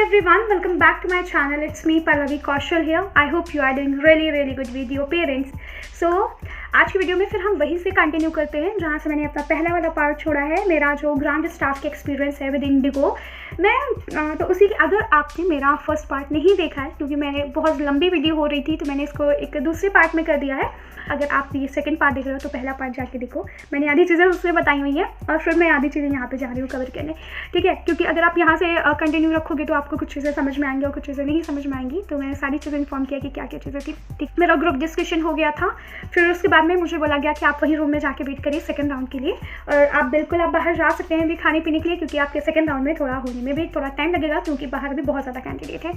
everyone, welcome back to my channel. It's me Pallavi Kaushal here. I hope you are doing really good video parents. So आज की video में फिर हम वहीं से continue करते हैं जहाँ से मैंने अपना पहला वाला पार्ट छोड़ा है, मेरा जो ग्रांड स्टाफ के एक्सपीरियंस है विद इंडिगो। मैं तो उसी अगर आपने मेरा फर्स्ट पार्ट नहीं देखा है, क्योंकि मैंने बहुत लंबी वीडियो हो रही थी तो मैंने इसको एक दूसरे पार्ट में कर दिया है। अगर आप ये सेकंड पार्ट देख रहे हो तो पहला पार्ट जाके देखो, मैंने आधी चीज़ें उसमें बताई हुई हैं और फिर मैं आधी चीज़ें यहाँ पे जा रही हूँ कवर करने, ठीक है। क्योंकि अगर आप यहाँ से कंटिन्यू रखोगे तो आपको कुछ चीज़ें समझ में आएंगी और कुछ चीज़ें नहीं समझ में आएंगी। तो मैंने सारी चीज़ें इन्फॉर्म किया कि क्या क्या चीज़ें थी, ठीक। मेरा ग्रुप डिस्कशन हो गया था, फिर उसके बाद में मुझे बोला गया कि आप वही रूम में जाके वेट करिए सेकंड राउंड के लिए, और आप बिल्कुल आप बाहर जा सकते हैं भी खाने पीने के लिए, क्योंकि आपके सेकंड राउंड में थोड़ा होने में भी थोड़ा टाइम लगेगा, क्योंकि बाहर भी बहुत ज़्यादा कैंडिडेट है,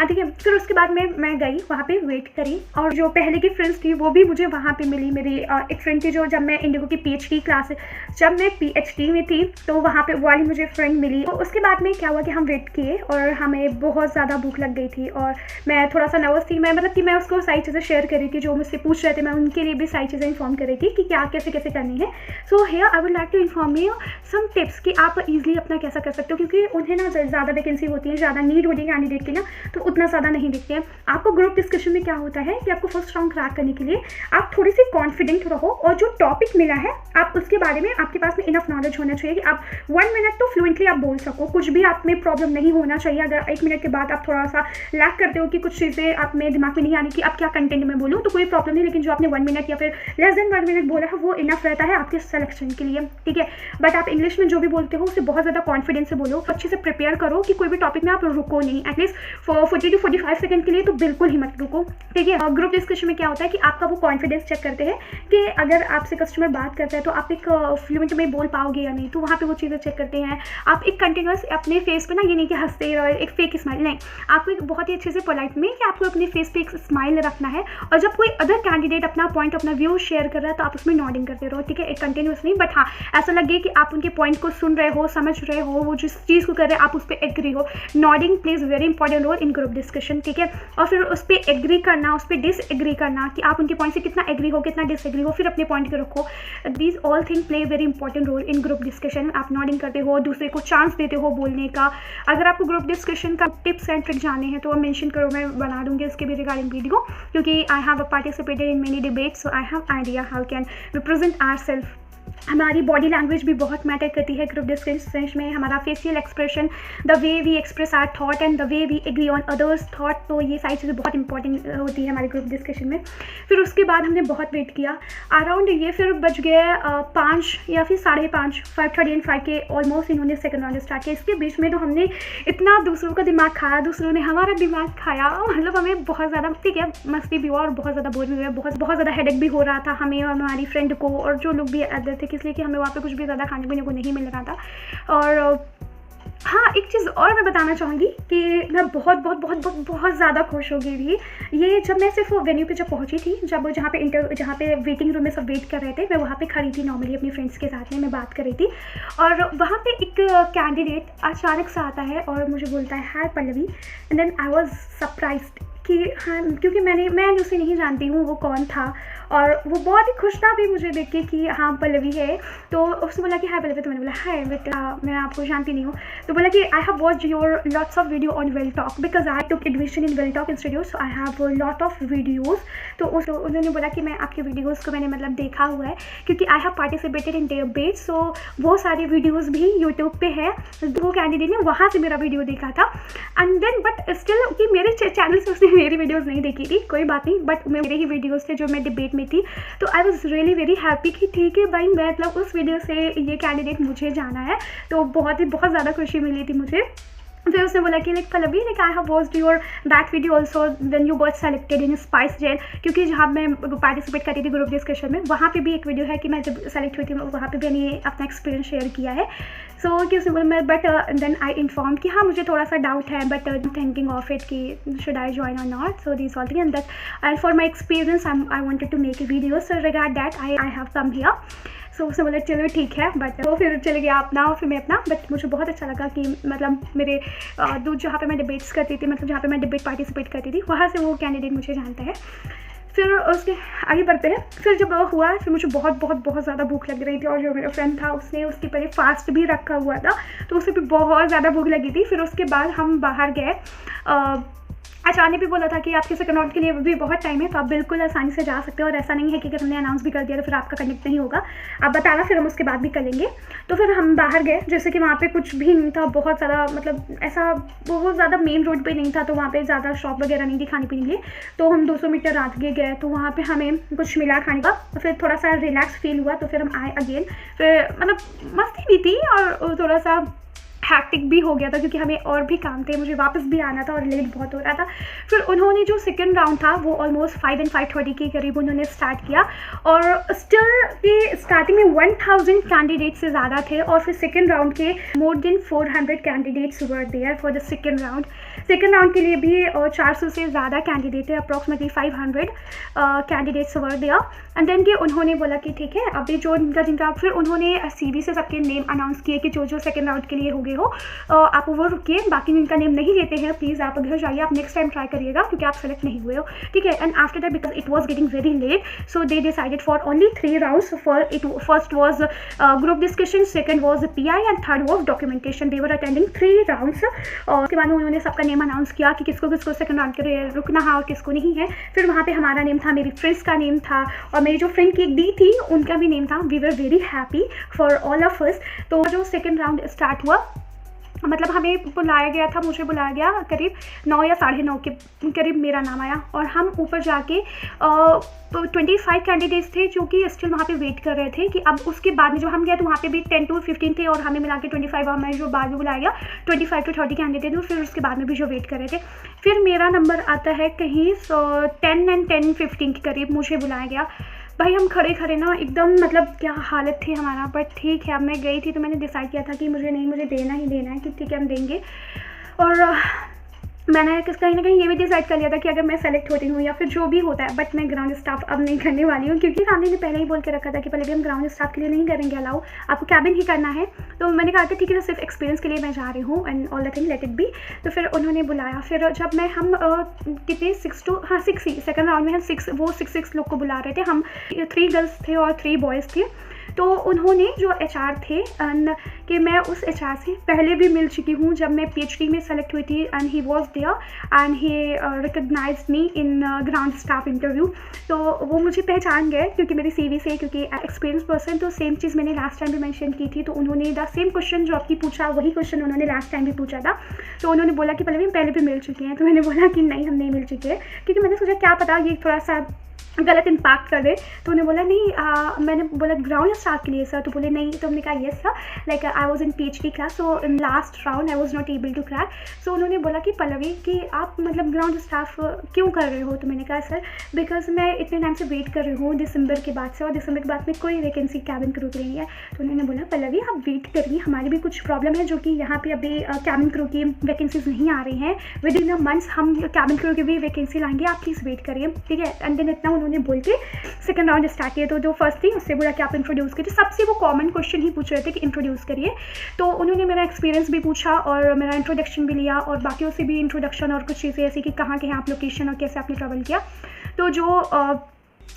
ठीक है। फिर उसके बाद में मैं गई वहाँ पे वेट करी, और जो पहले की फ्रेंड्स थी वो भी मुझे वहाँ पे मिली। मेरी एक फ्रेंड थी जो जब मैं इंडिगो की PhD क्लास, जब मैं PhD में थी तो वहाँ पे वाली मुझे फ्रेंड मिली। तो उसके बाद में क्या हुआ कि हम वेट किए और हमें बहुत ज़्यादा भूख लग गई थी और मैं थोड़ा सा नर्वस थी। मैं मतलब कि मैं उसको सारी चीज़ें शेयर कर रही थी, जो मुझसे पूछ रहे थे मैं उनके लिए भी सारी चीज़ें इन्फॉर्म कर रही थी कि क्या कैसे कैसे करनी है। So here I would like to inform you some tips कि आप ईजिली अपना कैसा कर सकते हो, क्योंकि उन्हें ना ज़्यादा वैकेंसी होती है, ज़्यादा नीड होती है कैंडिडेट की ना, तो उतना ज़्यादा नहीं दिखते हैं। आपको ग्रुप डिस्कशन में क्या होता है कि आपको फर्स्ट राउंड क्रैक करने के लिए आप थोड़ी सी कॉन्फिडेंट रहो, और जो टॉपिक मिला है आप उसके बारे में आपके पास में इनफ नॉलेज होना चाहिए कि आप 1 मिनट तो फ्लुएंटली आप बोल सको, कुछ भी आप में प्रॉब्लम नहीं होना चाहिए। अगर 1 मिनट के बाद आप थोड़ा सा लैक करते हो कि कुछ चीज़ें आप में दिमाग में नहीं आनी कि आप क्या कंटेंट में बोलूँ, तो कोई प्रॉब्लम नहीं, लेकिन जो आपने 1 मिनट या फिर लेस देन 1 मिनट बोला है वो इनफ रहता है आपके सिलेक्शन के लिए, ठीक है। बट आप इंग्लिश में जो भी बोलते हो उसे बहुत ज़्यादा कॉन्फिडेंस से बोलो, अच्छे से प्रिपेयर करो कि कोई भी टॉपिक में आप रुको नहीं, एटलीस्ट 40 to 45 सेकंड के लिए तो बिल्कुल ही मत रुको, ठीक है। ग्रुप डिस्कशन में क्या होता है कि आपका वो कॉन्फिडेंस चेक करते हैं कि अगर आपसे कस्टमर बात करता है तो आप एक फ्लुएंट में बोल पाओगे या नहीं, तो वहाँ पे वो चीज़ें चेक करते हैं। आप एक कंटिन्यूस अपने फेस पे ना, ये नहीं कि हंसते रहो एक फेक स्माइल, नहीं, आपको एक बहुत ही अच्छे से पोलाइट में कि आपको अपने फेस पे एक स्माइल रखना है, और जब कोई अदर कैंडिडेट अपना पॉइंट अपना व्यू शेयर कर रहा है तो आप उसमें नॉडिंग करते रहो, ठीक है। एक कंटिन्यूस नहीं, बट हाँ ऐसा लगे कि आप उनके पॉइंट को सुन रहे हो, समझ रहे हो, वो जिस चीज़ को कर रहे हैं आप उस पर एग्री हो। Nodding plays very important role in group discussion, ठीक है। और फिर उस पर एग्री करना, उस पर डिसएग्री करना कि आप उनके पॉइंट से कितना एग्री हो कितना डिसएग्री हो, फिर अपने पॉइंट को रखो। These all thing play very important role in group discussion. आप नॉडिंग करते हो, दूसरे को चांस देते हो बोलने का। अगर आपको ग्रुप डिस्कशन का टिप्स एंड ट्रिक जाने हैं तो मेंशन करो, मैं बना दूंगी इसके भी रिगार्डिंग वीडियो, क्योंकि I have participated in many debates, so I have idea how can represent ourself. हमारी बॉडी लैंग्वेज भी बहुत मैटर करती है ग्रुप डिस्कशन में, हमारा facial expression, the way we express our thought and the way we agree on others thought, तो ये सारी चीज़ें बहुत इंपॉर्टेंट होती है हमारे ग्रुप डिस्कशन में। फिर उसके बाद हमने बहुत वेट किया अराउंड, ये फिर बज गए 5 या फिर 5:30, 5:30 एंड 5 के ऑलमोस्ट इन्होंने सेकंड राउंड स्टार्ट किया। इसके बीच में तो हमने इतना दूसरों का दिमाग खाया, दूसरों ने हमारा दिमाग खाया, मतलब हमें बहुत ज़्यादा, ठीक है, मस्ती भी हुआ और बहुत ज़्यादा बोर भी हुआ, बहुत ज़्यादा हेडेक भी हो रहा था हमें और हमारी फ्रेंड को, और जो लोग भी अदर थे, इसलिए कि हमें वहाँ पे कुछ भी ज़्यादा खाने पीने को नहीं मिल रहा था। और हाँ, एक चीज़ और मैं बताना चाहूँगी कि मैं बहुत ज़्यादा खुश हो गई थी ये जब मैं सिर्फ वेन्यू पे जब पहुँची थी, जब जहाँ पे वेटिंग रूम में सब वेट कर रहे थे, मैं वहाँ पे खड़ी थी नॉर्मली अपनी फ्रेंड्स के साथ में मैं बात कर रही थी, और वहाँ पे एक कैंडिडेट अचानक से आता है और मुझे बोलता है hi Pallavi, and then I was surprised कि हाँ, क्योंकि मैं उसे नहीं जानती हूँ वो कौन था, और वो बहुत ही खुश था भी मुझे देख के कि हाँ पल्लवी है। तो उसने बोला कि हाय पल्लवी, तो मैंने बोला हाय बेटा, मैं आपको जानती नहीं हूँ। तो बोला कि आई have watched your lots of video on well talk because I took admission in well talk institute, so I have lot of videos. तो उन्होंने बोला कि मैं आपके वीडियोज़ को मैंने मतलब देखा हुआ है, क्योंकि I have participated in debate, so वो सारी वीडियोज़ भी यूट्यूब पे है। वो कैंडिडेट ने वहाँ से मेरा वीडियो देखा था, एंड देन बट स्टिल कि मेरे चैनल से उसने मेरी वीडियोज़ नहीं देखी थी, कोई बात नहीं, बट मेरे ही वीडियोज़ थे जो मैं डिबेट में थी। तो आई वॉज रियली वेरी हैप्पी कि ठीक है भाई, मतलब उस वीडियो से ये कैंडिडेट मुझे जाना है, तो बहुत ज़्यादा खुशी मिली थी मुझे। फिर उसने बोला कि like Pallavi, like I have watched your that video also when you got selected in SpiceJet, क्योंकि जहाँ मैं पार्टिसिपेट करी थी ग्रुप डिस्कशन में, वहाँ पे भी एक वीडियो है कि मैं जब सेलेक्ट हुई थी वहाँ पे भी मैंने अपना एक्सपीरियंस शेयर किया है। सो कि उसने बोला मैं, बट देन आई इन्फॉर्म कि हाँ मुझे थोड़ा सा डाउट है, बट थिंकिंग ऑफ इट कि शुड आई ज्वाइन और not, so this all thing and that and for my experience I wanted to make a video, so regard that I have come here. So उसने बोला चलो ठीक है, but वो फिर चले गया अपना और फिर मैं अपना। बट मुझे बहुत अच्छा लगा कि मतलब मेरे जहाँ पे मैं डिबेट्स करती थी, मतलब जहाँ पे मैं डिबेट पार्टिसिपेट करती थी, वहाँ से वो कैंडिडेट मुझे जानता है। फिर उसके आगे बढ़ते हैं। फिर जब हुआ, फिर मुझे बहुत बहुत बहुत ज़्यादा भूख लग रही थी, और जो मेरा फ्रेंड था उसने उसके पहले फास्ट भी रखा हुआ था, तो उसे भी बहुत ज़्यादा भूख लगी थी। फिर उसके बाद हम बाहर गए। आचार्य ने भी बोला था कि आपके सेकंड राउंड के लिए भी बहुत टाइम है, तो आप बिल्कुल आसानी से जा सकते हो, और ऐसा नहीं है कि अगर हमने अनाउंस भी कर दिया तो फिर आपका कनेक्ट नहीं होगा, आप बताना, फिर हम उसके बाद भी करेंगे। तो फिर हम बाहर गए, जैसे कि वहाँ पे कुछ भी नहीं था, बहुत ज़्यादा मतलब ऐसा बहुत ज़्यादा मेन रोड पे नहीं था, तो वहाँ पे ज़्यादा शॉप वगैरह नहीं थी खाने पीने के लिए। तो हम 200 मीटर आगे गए, तो वहाँ पे हमें कुछ मिला खाने का, फिर थोड़ा सा रिलैक्स फील हुआ, तो फिर हम आए अगेन। फिर मतलब मस्ती भी थी और थोड़ा सा हैक्टिक भी हो गया था, क्योंकि हमें और भी काम थे, मुझे वापस भी आना था और लेट बहुत हो रहा था। फिर उन्होंने जो सेकंड राउंड था वो ऑलमोस्ट 5 and 5:30 के करीब उन्होंने स्टार्ट किया, और स्टिल के स्टार्टिंग में 1000 कैंडिडेट से ज़्यादा थे, और फिर सेकंड राउंड के more than 400 candidates were there for the second round. Second round के लिए भी 400 से ज़्यादा कैंडिडेट थे, approximately 500 candidates were there. And then कि उन्होंने बोला कि ठीक है, अभी जो जिनका फिर उन्होंने CV से सबके नेम अनाउंस किए कि जो सेकंड राउंड के लिए हो गए हो, आप वो रुकिए, बाकी जिनका नेम नहीं लेते हैं प्लीज़ आप घर जाइए, आप नेक्स्ट टाइम ट्राई करिएगा, क्योंकि आप सेलेक्ट नहीं हुए हो, ठीक है। And after that, because it was getting very late, so they decided for only 3 rounds. First was group discussion, second was PI, and third was documentation. They were attending 3 rounds, और उसके बाद उन्होंने सबका नेम अनाउंस किया कि किसको किसको second round के लिए रुकना है और किसको नहीं है। फिर वहाँ पे हमारा नेम था, मेरी फ्रेंड्स का नेम था, और मेरी जो फ्रेंड की एक दी थी उनका भी नेम था। We were very happy for all of us. तो जो सेकंड राउंड स्टार्ट हुआ, मतलब हमें बुलाया गया था, मुझे बुलाया गया करीब 9 या 9:30 के करीब मेरा नाम आया, और हम ऊपर जाके 25 कैंडिडेट्स थे जो कि स्टिल वहाँ पे वेट कर रहे थे कि अब उसके बाद में जो हम गए तो वहाँ पे भी 10 to 15 थे, और हमें मिला के 25 हमें जो बाद में बुलाया गया 25 to 30 कैंडिडेट थे, फिर उसके बाद में भी जो वेट कर रहे थे। फिर मेरा नंबर आता है कहीं 10 and 10:15 के करीब मुझे बुलाया गया। भाई हम खड़े खड़े ना एकदम मतलब क्या हालत थी हमारा, बट ठीक है, अब मैं गई थी तो मैंने डिसाइड किया था कि मुझे देना ही देना है, कि ठीक है हम देंगे। और मैंने कहीं ना कहीं ये भी डिसाइड कर लिया था कि अगर मैं सेलेक्ट होती हूँ या फिर जो भी होता है, बट मैं ग्राउंड स्टाफ अब नहीं करने वाली हूँ, क्योंकि फैमिली ने पहले ही बोल के रखा था कि पहले भी हम ग्राउंड स्टाफ के लिए नहीं करेंगे अलाउ, आपको कैबिन ही करना है। तो मैंने कहा कि ठीक है, सिर्फ एक्सपीरियंस के लिए मैं जा रही हूँ, and all the thing let it be. तो फिर उन्होंने बुलाया, फिर जब मैं हम कितने 6 ही सेकंड राउंड में हम 6 लोग को बुला रहे थे, हम 3 गर्ल्स थे और 3 बॉयज़ थे। तो उन्होंने जो HR थे, कि मैं उस HR से पहले भी मिल चुकी हूँ जब मैं PhD में सेलेक्ट हुई थी, and he was there and he recognised me in ground staff interview. तो वो मुझे पहचान गए क्योंकि मेरी CV से, क्योंकि एक्सपीरियंस पर्सन, तो सेम चीज़ मैंने लास्ट टाइम भी मेंशन की थी, तो उन्होंने द सेम क्वेश्चन जो आपकी पूछा वही क्वेश्चन उन्होंने लास्ट टाइम भी पूछा था। तो उन्होंने बोला कि पहले भी मिल चुके हैं, तो मैंने बोला कि नहीं, हम नहीं मिल चुके हैं, क्योंकि मैंने सोचा क्या पता ये थोड़ा सा गलत इम्पैक्ट कर दे। तो उन्होंने बोला नहीं, मैंने बोला ग्राउंड स्टाफ के लिए सर, तो बोले नहीं। तो हमने कहा yes sir, like I was in PhD class, so in last round I was not able to crack. So उन्होंने बोला कि पल्लवी कि आप मतलब ग्राउंड स्टाफ क्यों कर रहे हो? तो मैंने कहा सर बिकॉज मैं इतने टाइम से वेट कर रही हूँ दिसंबर के बाद से, और दिसंबर के बाद में कोई वैकेंसी कैबिन क्रू की नहीं है। तो उन्होंने बोला पल्लवी आप वेट करिए, हमारी भी कुछ प्रॉब्लम है, जो कि यहाँ पे अभी कैबिन क्रू की वैकेंसीज नहीं आ रही हैं, विद इन अ मंथ्स हम कैबिन क्रू की भी वैकेंसी लाएंगे, आप प्लीज़ वेट करिए, ठीक है। एंड देन इतना उन्होंने बोल के सेकंड राउंड स्टार्ट किया। तो जो फर्स्ट थी उससे बोला कि आप इंट्रोड्यूस करिए, सबसे वो कॉमन क्वेश्चन ही पूछ रहे थे कि इंट्रोड्यूस करिए। तो उन्होंने मेरा एक्सपीरियंस भी पूछा और मेरा इंट्रोडक्शन भी लिया, और बाकियों से भी इंट्रोडक्शन और कुछ चीज़ें ऐसी कि कहाँ के हैं आप, लोकेशन और कैसे आपने ट्रैवल किया। तो जो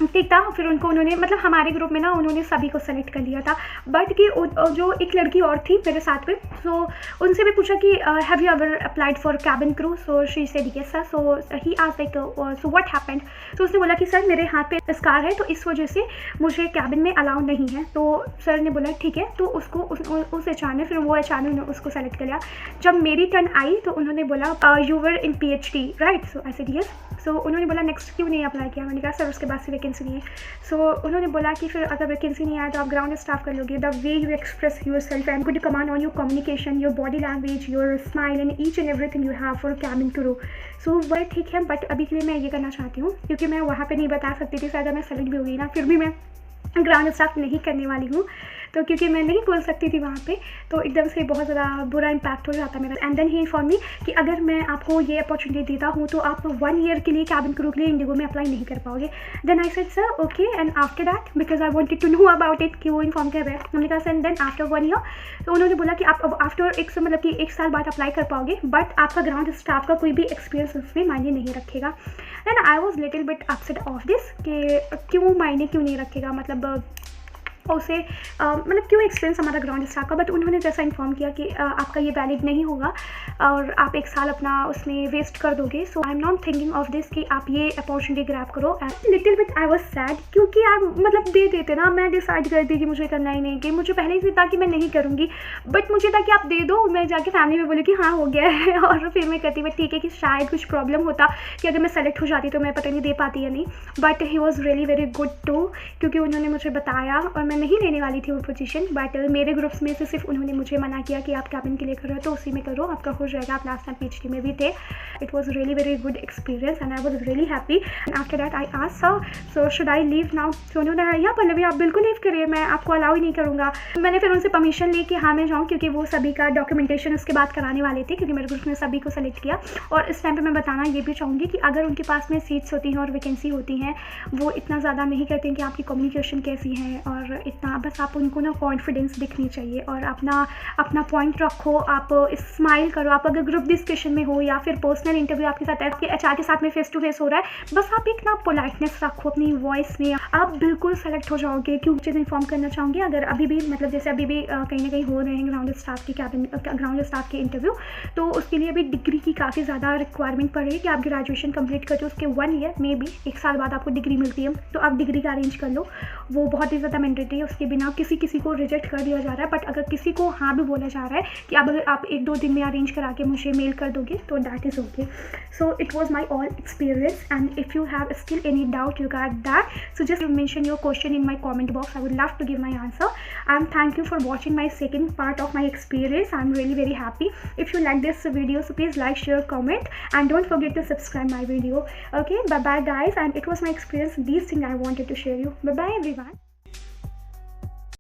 ठीक था, फिर उन्होंने मतलब हमारे ग्रुप में ना उन्होंने सभी को सेलेक्ट कर लिया था, बट कि जो एक लड़की और थी मेरे साथ में, सो उनसे भी पूछा कि have you ever applied for cabin crew? So she said yes sir. So he asked like so what happened? तो उसने बोला कि सर मेरे हाथ पे स्कार है, तो इस वजह से मुझे कैबिन में अलाउ नहीं है। तो सर ने बोला ठीक है, तो उसको उस HR ने, फिर वो HR ने उसको सेलेक्ट कर लिया। जब मेरी टर्न आई तो उन्होंने बोला you were in PhD right? So I said yes. So उन्होंने बोला नेक्स्ट क्यों नहीं अप्लाई किया? मैंने कहा सर उसके बाद से वैकेंसी नहीं है। सो उन्होंने बोला कि फिर अगर वैकेंसी नहीं आया तो आप ग्राउंड स्टाफ कर लोगे। The way you express yourself and good command on your communication, your body language, your smile and each and everything you have for cabin crew. So वह ठीक है, बट अभी के लिए मैं ये करना चाहती हूँ, क्योंकि मैं वहाँ पर नहीं बता सकती थी, शायद मैं सेलेक्ट भी होगी ना, फिर भी मैं ग्राउंड स्टाफ नहीं करने वाली हूँ। तो क्योंकि मैं नहीं बोल सकती थी वहाँ पे, तो एकदम से बहुत ज़्यादा बुरा इम्पैक्ट हो जाता मेरा। And then he inform me कि अगर मैं आपको ये अपॉर्चुनिटी देता हूँ तो आप 1 ईयर के लिए कैबिन क्रू के लिए इंडिगो में अप्लाई नहीं कर पाओगे। Then I said sir okay, and after that because I wanted to know about it कि वो इन्फॉर्म कर रहे हैं। हमने कहा सर देन आफ्टर 1 ईयर, तो उन्होंने बोला कि आप अब आफ्टर मतलब कि 1 साल बाद अप्लाई कर पाओगे, बट आपका ग्राउंड स्टाफ का कोई भी एक्सपीरियंस उसमें मायने नहीं रखेगा। Then I was little bit upset of this कि क्यों मायने क्यों नहीं रखेगा, मतलब उसे मतलब क्यों एक्सपीरियंस हमारा ग्राउंड स्टाफ का। बट उन्होंने जैसा इन्फॉर्म किया कि आपका ये वैलिड नहीं होगा और आप 1 साल अपना उसमें वेस्ट कर दोगे। So I am not thinking of this कि आप ये अपॉर्चुनिटी ग्रैब करो। Little bit I was sad क्योंकि यार मतलब दे देते ना, मैं डिसाइड कर दी कि मुझे करना ही नहीं, कि मुझे पहले ही से था कि मैं नहीं करूँगी, बट मुझे था कि आप दे दो, मैं जाके फैमिली में बोली कि हाँ हो गया है और फिर मैं कहती बट ठीक है कि शायद कुछ प्रॉब्लम होता कि अगर मैं सेलेक्ट हो जाती तो मैं पता नहीं दे पाती या नहीं। But he was really very good too, क्योंकि उन्होंने मुझे बताया और मैं नहीं लेने वाली थी वो पोजीशन, बट मेरे ग्रुप्स में से सिर्फ उन्होंने मुझे मना किया कि आप कैबिन के लिए कर रहे हो तो उसी में करो, आपका हो जाएगा, आप लास्ट टाइम PhD में भी थे। It was really very good experience and I was really happy. And after that I asked so should I leave now, so उन्होंने या पल्लवी आप बिल्कुल लीव करिए, मैं आपको अलाउ ही नहीं करूँगा। मैंने फिर उनसे परमिशन ली कि हाँ मैं जाऊँ, क्योंकि वो सभी का डॉक्यूमेंटेशन उसके बाद कराने वाले थे, क्योंकि मेरे ग्रुप ने सभी को सेलेक्ट किया। और इस टाइम पर मैं बताना ये भी चाहूँगी कि अगर उनके पास में सीट्स होती हैं और वैकेंसी होती हैं, वो इतना ज़्यादा नहीं कहते हैं कि आपकी कम्युनिकेशन कैसी है और इतना, बस आप उनको ना कॉन्फिडेंस दिखनी चाहिए और अपना पॉइंट रखो, आप स्माइल करो। आप अगर ग्रुप डिस्कशन में हो या फिर पर्सनल इंटरव्यू आपके साथ आपके HR के साथ में फेस टू फेस हो रहा है, बस आप एक ना पोलाइटनेस रखो अपनी वॉइस में, आप बिल्कुल सेलेक्ट हो जाओगे। क्यों चीज़ इन्फॉर्म करना चाहूँगी, अगर अभी भी मतलब जैसे अभी भी कहीं ना कहीं हो रहे हैं ग्राउंड स्टाफ के ग्राउंड स्टाफ के इंटरव्यू, तो उसके लिए अभी डिग्री की काफ़ी ज़्यादा रिक्वायरमेंट पड़ रही है कि आप ग्रेजुएशन कंप्लीट करते हो, उसके 1 ईयर में भी 1 साल बाद आपको डिग्री मिलती है, तो आप डिग्री का अरेंज कर लो। वो बहुत ही ज़्यादा मैंडेटरी है, उसके बिना किसी को रिजेक्ट कर दिया जा रहा है। बट अगर किसी को हाँ भी बोला जा रहा है कि अब अगर आप 1-2 दिन में अरेंज करा के मुझे मेल कर दोगे तो that is okay. So it was my all experience and if you have still any doubt regarding that, so just mention your question in my comment box. I would love to give my answer. And thank you for watching my second part of my experience. I'm really very happy. If you like this video, so please like, share, comment, and don't forget to subscribe my video. Okay, bye bye guys, and it was my experience, these things I wanted to share you. Bye bye everyone.